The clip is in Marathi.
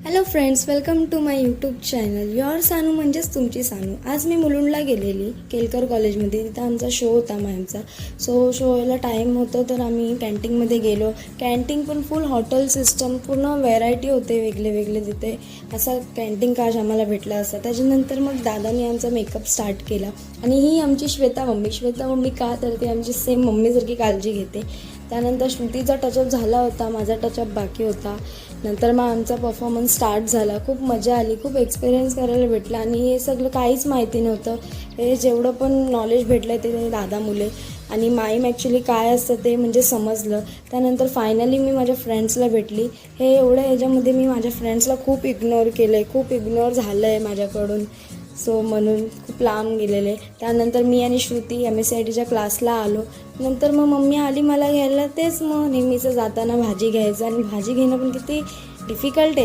Hello friends, welcome to my YouTube channel your Sanu म्हणजेच तुमची सानू. आज मी मुलुंडला गेलेली केलकर कॉलेजमध्ये. तिथं आमचा शो होता मॅमचा. शो यायला टाईम होतं तर आम्ही कॅन्टीनमध्ये गेलो. कॅन्टीन पण फुल हॉटेल सिस्टम, पूर्ण व्हेरायटी होते वेगळे वेगळे तिथे. असा कॅन्टीन काश आम्हाला भेटला असता. त्याच्यानंतर मग दादानी आमचा मेकअप स्टार्ट केला. आणि ही आमची श्वेता मम्मी का तर ती आमची सेम मम्मीसारखी काळजी घेते. त्यानंतर श्रुतीचा टचअप झाला होता, माझा टचअप बाकी होता. नंतर मग आमचा परफॉर्मन्स स्टार्ट झाला. खूप मजा आली, खूप एक्सपिरियन्स करायला भेटला. आणि हे सगळं काहीच माहिती नव्हतं. हे जेवढं पण नॉलेज भेटलं ते दादामुळे. आणि माईम ॲक्च्युली काय असतं ते म्हणजे समजलं. त्यानंतर फायनली मी माझ्या फ्रेंड्सला भेटली. हे एवढं ह्याच्यामध्ये मी माझ्या फ्रेंड्सला खूप इग्नोर केलं आहे, खूप इग्नोर झालं आहे माझ्याकडून. म्हणून खूप लांब गेलेले. त्यानंतर मी आणि श्रुती MSCITच्या क्लासला आलो. नंतर मग मम्मी आली मला घ्यायला. तेच मग नेहमीचं जाताना भाजी घ्यायचं. आणि भाजी घेणं पण किती डिफिकल्ट आहे.